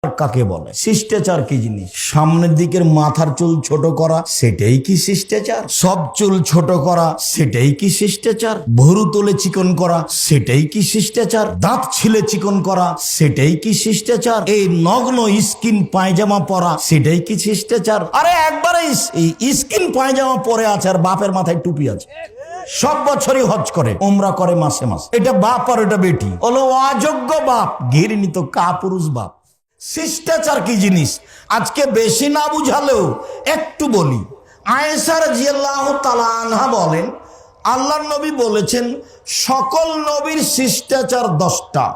কাকে বলে? শিষ্টাচার কি জিনিস? সামনের দিকের মাথার চুল ছোট করা সেটাই কি শিষ্টাচার? সব চুল ছোট করা সেটাই কি শিষ্টাচার? ভুরু তুলে চিকন করা সেটাই কি শিষ্টাচার? দাঁত ছিলে চিকন করা সেটাই কি শিষ্টাচার? এই নগ্ন স্কিন পায়জামা পরা সেটাই কি শিষ্টাচার? আরে একবারে স্কিন পায়জামা পরে আছে আর বাপের মাথায় টুপি আছে, সব বছরই হজ করে, উমরা করে মাসে মাসে। এটা বাপ আর এটা বেটি, হলো অযোগ্য বাপ, ঘৃণিত কাপুরুষ বাপ। শিষ্টাচার কি জিনিস আজকে বেশি না বুঝালেও একটু বলি। আয়েশা রাদিয়াল্লাহু তাআলা আনহা বলেন, আল্লাহর নবী বলেছেন সকল নবীর শিষ্টাচার 10টা,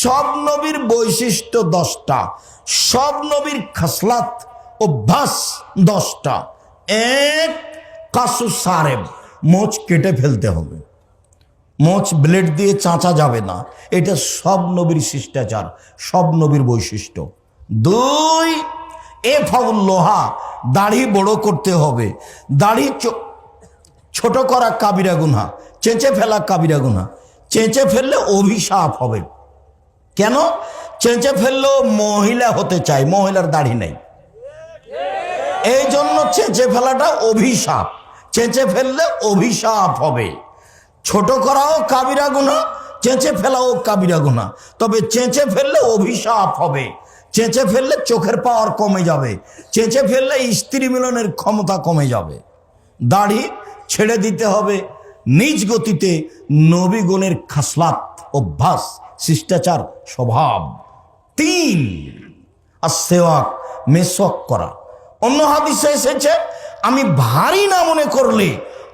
সব নবীর বৈশিষ্ট্য 10টা, সব নবীর খাসলাত অভ্যাস 10টা। এক, কাসু সারেব, মোচ কেটে ফেলতে হবে, মোচ ব্লেড দিয়ে চাঁচা যাবে না, এটা সব নবীর শিষ্টাচার, সব নবীর বৈশিষ্ট্য। 2, এফাউল লোহা, দাড়ি বড় করতে হবে, দাড়ি ছোট করা কাবিরা গুনাহ, চেঁচে ফেলা কাবিরা গুনাহ। চেঁচে ফেললে অভিশাপ হবে। কেন? চেঁচে ফেললেও মহিলা হতে চায়, মহিলার দাড়ি নেই, এই জন্য চেঁচে ফেলাটা অভিশাপ। চেঁচে ফেললে অভিশাপ হবে। ছোট করাও কাবিরা গুনাহ, চেঁচে ফেলাও কাবিরা গুনাহ, তবে চেঁচে ফেললে অভিশাপ হবে। চেঁচে ফেললে চোখের পাওয়ার কমে যাবে, চেঁচে ফেললে স্ত্রী মিলনের ক্ষমতা কমে যাবে। দাড়ি ছেড়ে দিতে হবে নিজ গতিতে, নবীগণের খাসলাত অভ্যাস শিষ্টাচার স্বভাব। 3, আসওয়াক, মেসওয়াক করা। অন্য হাদিসে এসেছে আমি ভারী না মনে করলে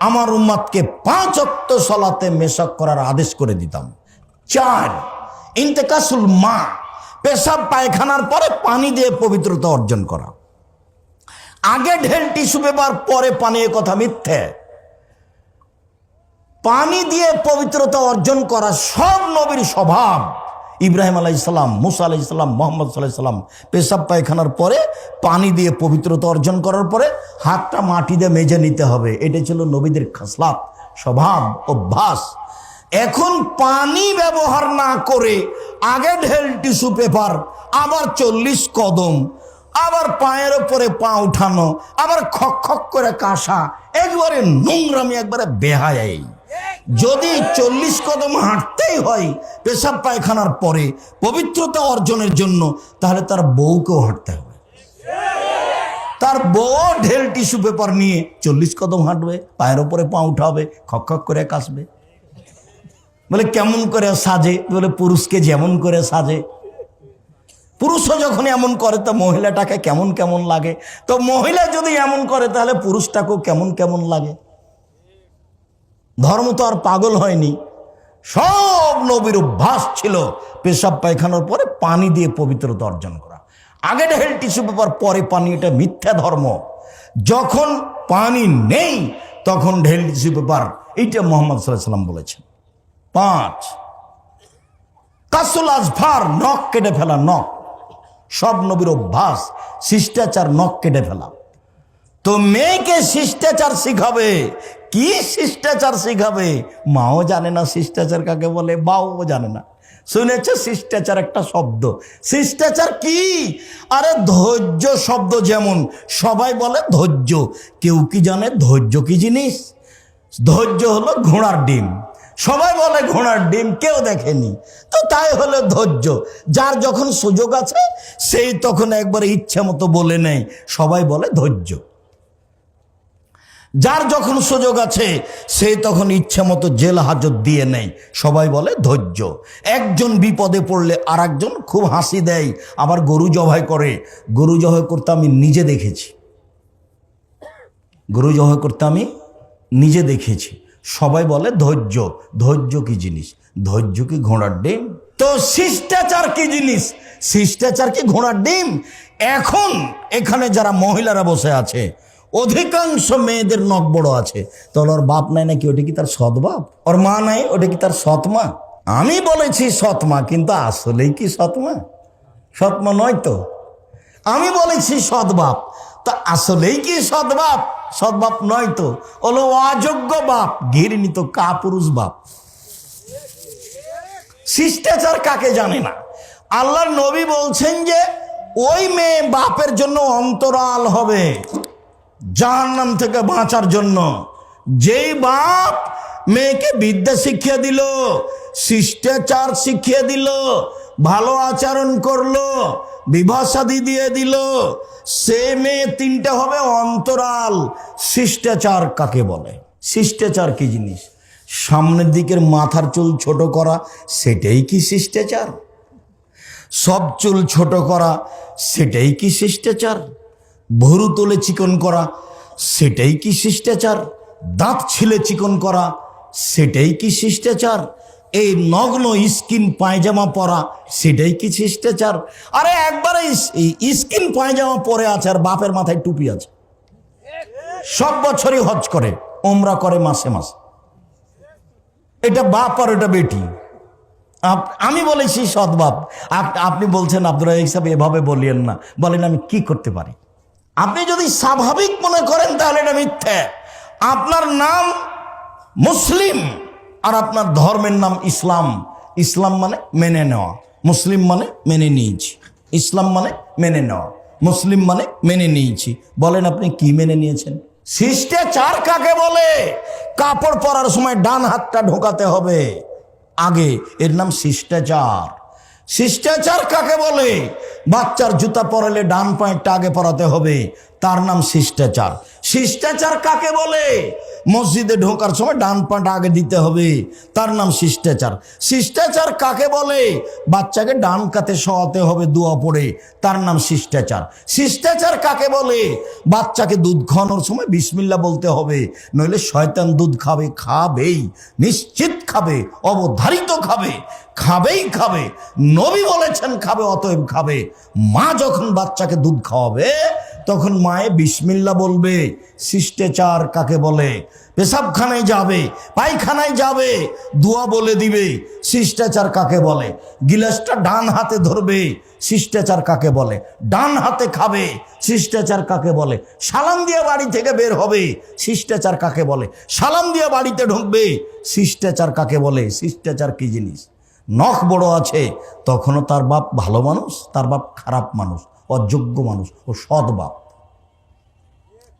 আমার উম্মতকে 5 ওয়াক্ত সালাতে মেসওয়াক করার আদেশ করে দিতাম। 4, ইন্তেকাসুল মা, পেশাব পায়খানার পরে পানি দিয়ে পবিত্রতা অর্জন করা। আগে ঢেল টিস্যু পেপার পরে পানি, এ কথা মিথ্যে। পানি দিয়ে পবিত্রতা অর্জন করা সব নবীর স্বভাব। ইব্রাহিম আলাইহিস সালাম, মুসা আলাইহিস সালাম, মুহাম্মদ সাল্লাল্লাহু আলাইহি সাল্লাম পেশাব পায়খানার পরে পানি দিয়ে পবিত্রতা অর্জন করার পরে হাতটা মাটি দিয়ে মেজে নিতে হবে। এটা ছিল নবীদের খাসলাত স্বভাব অভ্যাস। এখন পানি ব্যবহার না করে আগে ঢেল টিস্যু পেপার, আবার 40 কদম, আবার পায়ের উপরে পা উঠানো, আবার খক খক করে কাশা, একবারে নোংরামি, একবারে বেহায়াই। যদি 40 কদম হাঁটতেই হয় পেশাব পায়খানার পরে পবিত্রতা অর্জনের জন্য, তাহলে তার বউকেও হাঁটতে হবে। তার বউ ঢেল টিস্যু পেপার নিয়ে 40 কদম হাঁটবে, পায়ের উপরে পা উঠাবে, খক খক করে কাশবে। বলে কেমন করে সাজে? বলে পুরুষকে যেমন করে সাজে। পুরুষও যখন এমন করে তো মহিলাটাকে কেমন কেমন লাগে, তো মহিলা যদি এমন করে তাহলে পুরুষটাকেও কেমন কেমন লাগে। ধর্ম তো আর পাগল হয়নি। সব নবীর অভ্যাস ছিল পেশাব পায়খানার পরে পানি দিয়ে পবিত্রতা অর্জন করা। আগে ঢেল টিস্যু পেপার পরে পানি, এটা মিথ্যা ধর্ম। যখন পানি নেই তখন ঢেল টিস্যু পেপার, এইটা মুহাম্মদ সাল্লাল্লাহু আলাইহি সাল্লাম বলেছেন। 5, কাসুল আজফার, নখ কেটে ফেলা। নখ সব নবীর অভ্যাস শিষ্টাচার, নখ কেটে ফেলা। তো মেয়েকে শিষ্টাচার শিখাবে, কি শিষ্টাচার শিখাবে? মাও জানে না শিষ্টাচার কাকে বলে, বাও জানে না। শুনেছে শিষ্টাচার একটা শব্দ, শিষ্টাচার কি? আরে ধৈর্য শব্দ যেমন সবাই বলে ধৈর্য, কেউ কি জানে ধৈর্য কি জিনিস? ধৈর্য হলো ঘোড়ার ডিম, সবাই বলে ঘোড়ার ডিম, কেউ দেখেনি, তো তাই হলো ধৈর্য। যার যখন সুযোগ আছে সেই তখন একবারে ইচ্ছা মতো বলে নেয়, সবাই বলে ধৈর্য। যার যখন সুযোগ আছে সেই তখন ইচ্ছা মতো জেল হাজত দিয়ে নেয়, সবাই বলে ধৈর্য। একজন বিপদে পড়লে আর একজন খুব হাসি দেয়, আবার গরু জবাই করে। গরু জবাই করতে আমি নিজে দেখেছি, গরু জবাই করতে আমি নিজে দেখেছি। সবাই বলে ধৈর্য। ধৈর্য কি জিনিস? ধৈর্য কি ঘোড়ার ডিম? তো শিষ্টাচার কি জিনিস? শিষ্টাচার কি ঘোড়ার ডিম? এখন এখানে যারা মহিলারা বসে আছে, অধিকাংশ মেয়েদের নখ বড় আছে, তাহলে ওর বাপ নাই নাকি? ওটা কি তার সৎ বাপ? ওর মা নাই, ওটা কি তার সৎ মা? আমি বলেছি সৎ মা, কিন্তু আসলেই কি সৎ মা? সৎ মা নয় তো। আমি বলেছি সৎ বাপ, তা আসলেই কি সৎ বাপ? সৎ বাপ নয় তো, হলো অযোগ্য বাপ, ঘৃণিত কাপুরুষ বাপ। শিষ্টাচার কাকে জানে না? আল্লাহর নবী বলছেন যে ওই মেয়ে বাপের জন্য অন্তরাল হবে জাহান্নাম থেকে বাঁচার জন্য। যেই বাপ মেয়েকে বিদ্যা শিখিয়ে দিল, শিষ্টাচার শিখিয়ে দিল, ভালো আচরণ করলো, বিবাহ শাদী দিয়ে দিল, সে মেয়ে তিনটা হবে অন্তরাল। শিষ্টাচার কাকে বলে? শিষ্টাচার কি জিনিস? সামনের দিকের মাথার চুল ছোট করা, সেটাই কি শিষ্টাচার? সব চুল ছোট করা, সেটাই কি শিষ্টাচার? ভুরু তুলে চিকন করা, সেটাই কি শিষ্টাচার? দাঁত ছিলে চিকন করা, সেটাই কি শিষ্টাচার? এই নগ্ন স্কিন পায়জামা পরা, সেটাই কি শিষ্টাচার? আরে একবারে স্কিন পায়জামা পরে আছে আর বাপের মাথায় টুপি আছে, সব বছরই হজ করে, ওমরা করে মাসে মাসে। এটা বাপ আর এটা বেটি। আমি বলেছি সৎবাপ, আপনি বলছেন আব্দুর রাজ্জাক সাহেব এভাবে বলিয়েন না। বলেন আমি কি করতে পারি? আপনি যদি স্বাভাবিক মনে করেন তাহলে এটা মিথ্যে। আপনার নাম মুসলিম আর আপনার ধর্মের নাম ইসলাম। ইসলাম মানে মেনে নেওয়া, মুসলিম মানে মেনে নিয়েছি। ইসলাম মানে মেনে নেওয়া, মুসলিম মানে মেনে নিয়েছি। বলেন আপনি কি মেনে নিয়েছেন? শিষ্টাচার কাকে বলে? কাপড় পরার সময় ডান হাতটা ঢোকাতে হবে আগে, এর নাম শিষ্টাচার। শিষ্টাচার কাকে বলে? বাচ্চার জুতা পরালে ডান পায়েরটা আগে পরাতে হবে, তার নাম শিষ্টাচার। শিষ্টাচার কাকে বলে? মসজিদে ঢোকার সময় ডান পাটা আগে দিতে হবে, তার নাম শিষ্টাচার। শিষ্টাচার কাকে বলে? বাচ্চাকে ডান কাতে শোয়াতে হবে দোয়া পড়ে, তার নাম শিষ্টাচার। শিষ্টাচার কাকে বলে? বাচ্চাকে দুধ খাওয়ানোর সময় বিসমিল্লাহ বলতে হবে, নইলে শয়তান দুধ খাবে, খাবেই, নিশ্চিত খাবে, অবধারিত খাবে, খাবেই খাবে। নবী বলেছেন খাবে, অতএব খাবে। মা যখন বাচ্চাকে দুধ খাওয়াবে তখন মায়ে বিসমিল্লাহ বলবে। শিষ্টাচার কাকে বলে? পেশাবখানায় যাবে, পায়খানায় যাবে, দোয়া বলে দিবে। শিষ্টাচার কাকে বলে? গিলাসটা ডান হাতে ধরবে। শিষ্টাচার কাকে বলে? ডান হাতে খাবে। শিষ্টাচার কাকে বলে? সালাম দিয়ে বাড়ি থেকে বের হবে। শিষ্টাচার কাকে বলে? সালাম দিয়ে বাড়িতে ঢুকবে। শিষ্টাচার কাকে বলে? শিষ্টাচার কি জিনিস? নখ বড় আছে তখনও তার বাপ ভালো মানুষ, তার বাপ খারাপ মানুষ, অযোগ্য মানুষ, ও সৎ বাপ,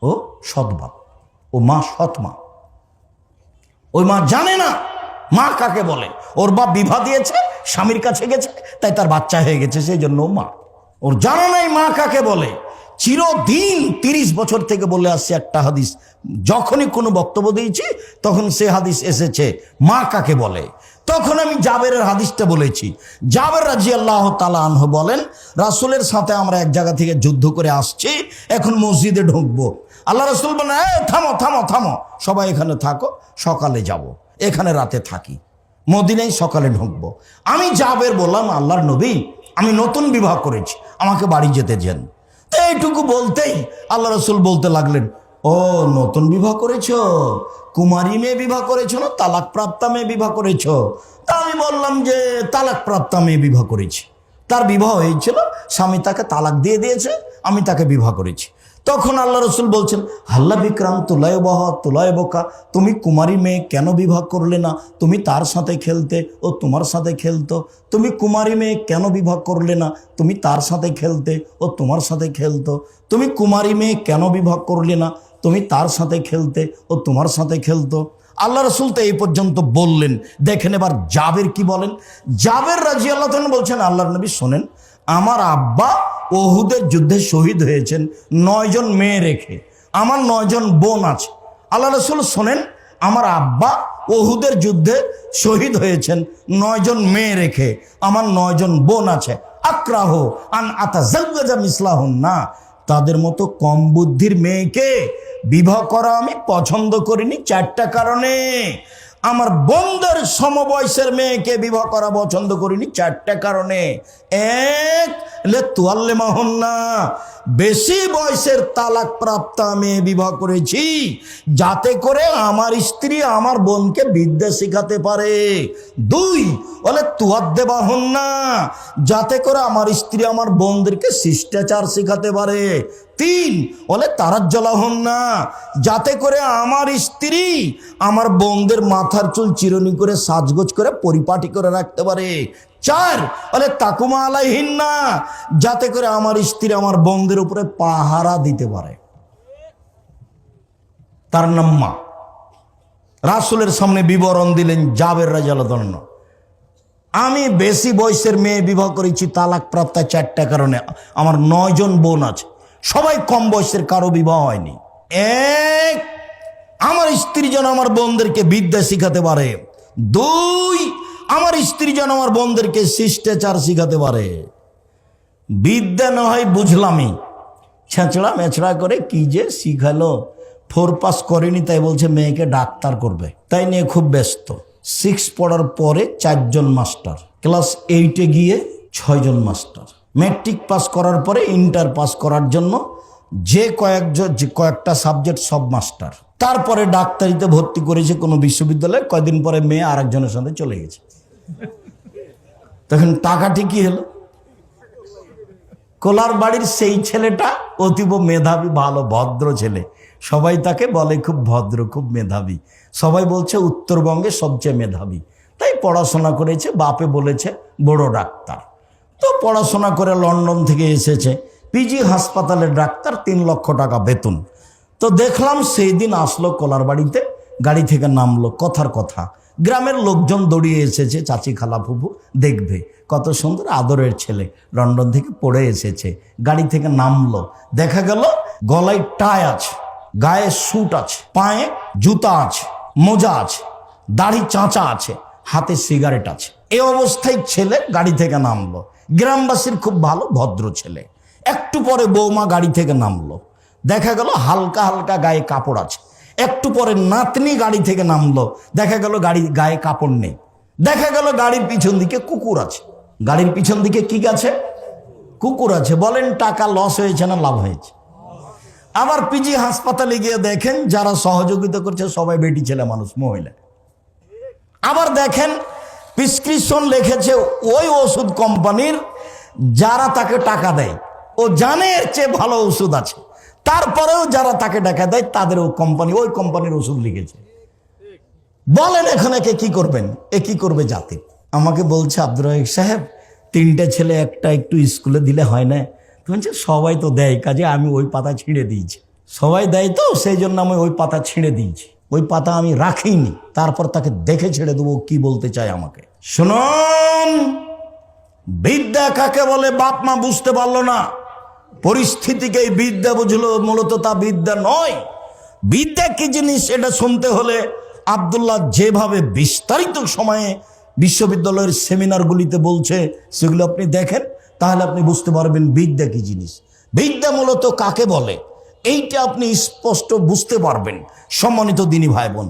ও সৎ বাপ, ও মা সৎ মা। ওই মা জানে না মা কাকে বলে। ওর বাপ বিবাহ দিয়েছে, স্বামীর কাছে গেছে, তাই তার বাচ্চা হয়ে গেছে, সেই জন্য মা। ওর জানা নাই মা কাকে বলে। চিরদিন 30 বছর থেকে বলে আসছে একটা হাদিস, যখনই কোনো বক্তব্য দিয়েছি তখন সে হাদিস এসেছে মা কাকে বলে। তখন আমি জাবেরের হাদিসটা বলেছি। জাবের রাদিয়াল্লাহু তাআলা আনহু বলেন, রাসূলের সাথে আমরা এক জায়গা থেকে যুদ্ধ করে আসছি, এখন মসজিদে ঢুকবো। আল্লাহ রাসূল বলেন, থামো থামো থামো, সবাই এখানে থাকো, সকালে যাব, এখানে রাতে থাকি, মদিনায় সকালে ঢুকবো। আমি জাবের বললাম, আল্লাহর নবী, আমি নতুন বিবাহ করেছি, আমাকে বাড়ি যেতে দেন। তো এইটুকু বলতেই আল্লাহ রাসূল বলতে লাগলেন, ও নতুন বিবাহ করেছো? কুমারী মেয়ে বিবাহ করেছো না তালাক প্রাপ্তা মেয়ে বিবাহ করেছো? তা আমি বললাম যে তালাক প্রাপ্তা মেয়ে বিবাহ করেছি। তার বিবাহ হয়েছিল, স্বামী তাকে তালাক দিয়ে দিয়েছে, আমি তাকে বিবাহ করেছি। তখন আল্লাহ রসুল বলছেন, হাল্লা বিক্রাম তুলায় বহ তুলায় বোকা, তুমি কুমারী মেয়ে কেন বিবাহ করলে না? তুমি তার সাথে খেলতে, ও তোমার সাথে খেলতো। তুমি কুমারী মেয়ে কেন বিবাহ করলে না? তুমি তার সাথে খেলতে, ও তোমার সাথে খেলতো। তুমি কুমারী মেয়ে কেন বিবাহ করলে না? তুমি তার সাথে খেলতে, ও তোমার সাথে খেলতো। আল্লাহ রসুল তো এই পর্যন্ত বললেন। দেখেন এবার জাবের কি বলেন। জাবের রাদিয়াল্লাহু তাআলা বলছেন, আল্লাহর নবী শোনেন, আমার আব্বা ওহুদের যুদ্ধে শহীদ হয়েছেন 9 জন মেয়ে রেখে, আমার 9 জন বোন আছে। আল্লাহ রসুল শোনেন, আমার আব্বা ওহুদের যুদ্ধে শহীদ হয়েছেন 9 জন মেয়ে রেখে, আমার 9 জন বোন আছে। আক্রাহ আন আতাজাওয়াজা মিসলাহুন্না, তাদের মতো কম বুদ্ধির মেয়েকে বিবাহ করা আমি পছন্দ করিনি 4টা কারণে। আমার বোনদের সমবয়সের মেয়েকে বিবাহ করা পছন্দ করিনি 4টা কারণে। এক, লে তুয়াল্লে মাহন্না, বেশি বয়সের তালাক প্রাপ্তা মেয়ে বিবাহ করেছি যাতে করে আমার স্ত্রী আমার বোনকে বিদ্যা শিখাতে পারে। 2, বলে তুয়াদ্দে বাহন্না, যাতে করে আমার স্ত্রী আমার বোনদেরকে শিষ্টাচার শিখাতে পারে। 3, বলে তারাজ্জলাহন্না, যাতে করে আমার স্ত্রী আমার বোনদের মাথার চুল চিরুনি করে সাজগোজ করে পরিপাটি করে রাখতে পারে। 4 বলে তাকুমা আলাইহিন্না, যাতে করে আমার স্ত্রী আমার বোনদের উপরে পাহারা দিতে পারে। তার নাম মা। রাসূলের সামনে বিবরণ দিলেন জাবের রাদিয়াল্লাহু আনহু, আমি বেশি বয়সের মেয়ে বিবাহ করেছি তালাক প্রাপ্ত 4টা কারণে। আমার 9 জন বোন আছে, সবাই কম বয়সের, কারো বিবাহ হয়নি। এক, আমার স্ত্রী যেন আমার বোনদেরকে বিদ্যা শিখাতে পারে। 2, আমার স্ত্রী যেন আমার বোনদেরকে শিষ্টাচার শিখাতে পারে। বিদ্যা না হয় বুঝলামই, ছেঁচড়া মেছড়া করে কি যে শিখালো। 4 পাস করেনি, তাই বলছে মেয়েকে ডাক্তার করবে, তাই নিয়ে খুব ব্যস্ত। 6 পড়ার পরে 4 জন মাস্টার, ক্লাস 8-এ গিয়ে 6 জন মাস্টার, ম্যাট্রিক পাস করার পরে ইন্টার পাস করার জন্য যে কয়েকটা সাবজেক্ট সব মাস্টার। তারপরে ডাক্তারিতে ভর্তি করেছে কোনো বিশ্ববিদ্যালয়ে। কয়দিন পরে মেয়ে আরেকজনের সাথে চলে গেছে। তখন টাকাটি কি হলো? কোলার বাড়ির সেই ছেলেটা অতীব মেধাবী, ভালো ভদ্র ছেলে, সবাই তাকে বলে খুব ভদ্র, খুব মেধাবী, সবাই বলছে উত্তরবঙ্গে সবচেয়ে মেধাবী, তাই পড়াশোনা করেছে, বাপে বলেছে বড় ডাক্তার। তো পড়াশোনা করে লন্ডন থেকে এসেছে, পিজি হাসপাতালের ডাক্তার, 3 লক্ষ টাকা বেতন। তো দেখলাম সেই দিন আসলো কোলার বাড়িতে, গাড়ি থেকে নামলো, কথার কথা গ্রামের লোকজন দৌড়িয়ে এসেছে, চাচি খালা ফুফু দেখবে কত সুন্দর আদরের ছেলে, লন্ডন থেকে পড়ে এসেছে। গাড়ি থেকে নামলো, দেখা গেল গলায় টাই আছে, গায়ে স্যুট আছে, পায়ে জুতা আছে, মোজা আছে, দাড়ি চাঁচা আছে, হাতে সিগারেট আছে। এই অবস্থায় ছেলে গাড়ি থেকে নামলো। গ্রামবাসীর খুব ভালো ভদ্র ছেলে। একটু পরে বৌমা গাড়ি থেকে নামলো, দেখা গেল হালকা হালকা গায়ে কাপড় আছে। একটু পরে নাতনি গাড়ি থেকে নামলো, দেখা গেল গায়ে কাপড় নেই। দেখা গেল গাড়ির পিছন দিকে কুকুর আছে। গাড়ির পিছন দিকে কি আছে? কুকুর আছে। বলেন টাকা লস হয়েছে না লাভ হয়েছে? আবার পিজি হাসপাতালে গিয়ে দেখেন যারা সহযোগিতা করছে সবাই বেটি ছেলে মানুষ, মহিলা। আবার দেখেন প্রেসক্রিপশন লিখেছে ওই ওষুধ কোম্পানির, যারা তাকে টাকা দেয় ও জানে এর চেয়ে ভালো ওষুধ আছে, তারপরেও যারা তাকে টাকা দেয় তাদের ওই কোম্পানির ওষুধ লিখেছে। বলেন এখন একে কি করবেন? এ কি করবে জাতি? আমাকে বলছে আব্দুর রহিক সাহেব, 3টে ছেলে একটা একটু স্কুলে দিলে হয় না? বলছে সবাই তো দেয়, কাজে আমি ওই পাতা ছিঁড়ে দিয়েছি। সবাই দেয় তো সেই জন্য আমি ওই পাতা ছিঁড়ে দিয়েছি, ওই পাতা আমি রাখিনি। তারপর তাকে দেখে ছেড়ে দেবো কি বলতে চায় আমাকে। শুনুন, বিদ্যা কাকে বলে বাপ মা বুঝতে পারলো না, পরিস্থিতিকে বিদ্যা বুঝলো, মূলত তা বিদ্যা নয়। বিদ্যা কি জিনিস এটা শুনতে হলে আব্দুল্লাহ যেভাবে বিস্তারিত সময়ে বিশ্ববিদ্যালয়ের সেমিনারগুলিতে বলছে সেগুলো আপনি দেখেন, তাহলে আপনি বুঝতে পারবেন বিদ্যা কি জিনিস। বিদ্যা মূলত কাকে বলে এইটা আপনি স্পষ্ট বুঝতে পারবেন। সম্মানিত দিনী ভাই বোন,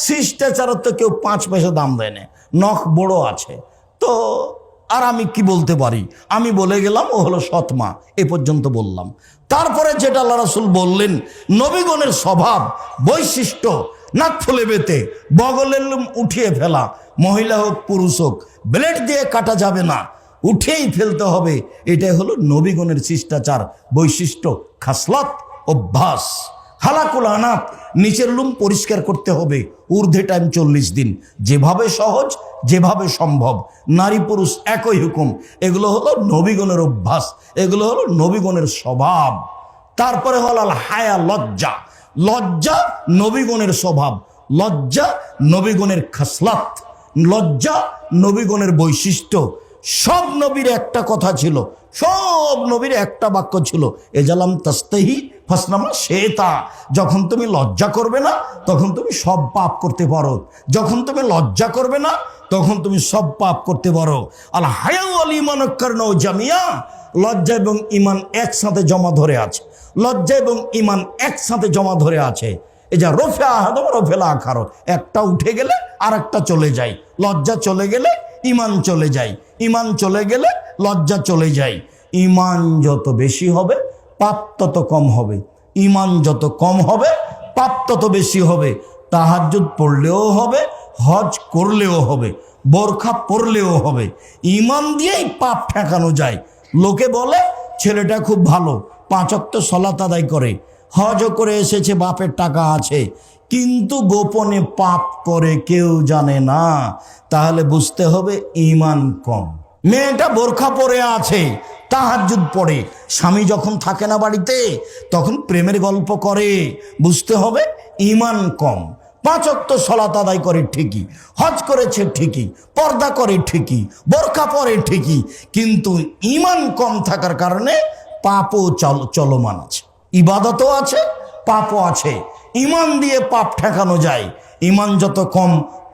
শিষ্টাচার তো কেউ 5 পয়সা দাম দেয় না, নখ বড় আছে তো। আর আমি কি বলতে পারি? আমি বলে গেলাম ও হলো সৎমা, এ পর্যন্ত বললাম। তারপরে যেটা আল্লাহ রাসূল বললেন, নবীগণের স্বভাব বৈশিষ্ট্য, নাক ফুলে বেতে, বগলের লোম উঠিয়ে ফেলা, মহিলা হোক পুরুষ হোক, ব্লেড দিয়ে কাটা যাবে না, উঠেই ফেলতে হবে। এটাই হলো নবীগণের শিষ্টাচার, বৈশিষ্ট্য, খাসলত, অভ্যাস। হালাকুল আনাত, নিচের লুম পরিষ্কার করতে হবে, ঊর্ধ্বে টাইম 40 দিন। যেভাবে সহজ, যেভাবে সম্ভব, নারী পুরুষ একই হুকুম। এগুলো হলো নবীগণের অভ্যাস, এগুলো হলো নবীগণের স্বভাব। তারপরে হলো হায়া, লজ্জা। লজ্জা নবীগণের স্বভাব, লজ্জা নবীগণের খাসলাত, লজ্জা নবীগণের বৈশিষ্ট্য। সব নবীর একটা কথা ছিল, সব নবীর একটা বাক্য ছিল, এজালাম তাস্তাহি ফাসনামা শেতা। যখন তুমি লজ্জা করবে না তখন তুমি সব পাপ করতে পারো, যখন তুমি লজ্জা করবে না তখন তুমি সব পাপ করতে পারো। আল হায়াউ আল ঈমান কারনাউ জামিয়া, লজ্জা এবং ঈমান একসাথে জমা ধরে আছে, লজ্জা এবং ঈমান একসাথে জমা ধরে আছে। এই যা রফে আহাদম রফেলা আখারো, একটা উঠে গেলে আর একটা চলে যায়। লজ্জা চলে গেলে ঈমান চলে যায়, ঈমান চলে গেলে লজ্জা চলে যায়। ঈমান যত বেশি হবে পাপ তত কম হবে, ঈমান যত কম হবে পাপ তত বেশি হবে। তাহাজ্জুদ পড়লেও হবে, হজ করলেও হবে, বোরখা পরলেও হবে। ঈমান দিয়েই পাপ ঠেকানো যায়। লোকে বলে ছেলেটা খুব ভালো, 5 ওয়াক্ত সালাত আদায় করে, হজও করে এসেছে, বাপের টাকা আছে, কিন্তু গোপনে পাপ করে কেউ জানে না, তাহলে বুঝতে হবে ঈমান কম। মেয়েটা বোরখা পরে আছে, তাহাজ্জুদ পড়ে, স্বামী যখন থাকে না বাড়িতে তখন প্রেমের গল্প করে, বুঝতে হবে ঈমান কম। 5 ওয়াক্ত সালাত আদায় করে ঠিকই, হজ করেছে ঠিকই, পর্দা করে ঠিকই, বোরখা পরে ঠিকই, কিন্তু ঈমান কম থাকার কারণে পাপও চলমান আছে, ইবাদতও আছে, পাপও আছে। ঈমান দিয়ে পাপ ঠেকানো যায়, ঈমান যত কম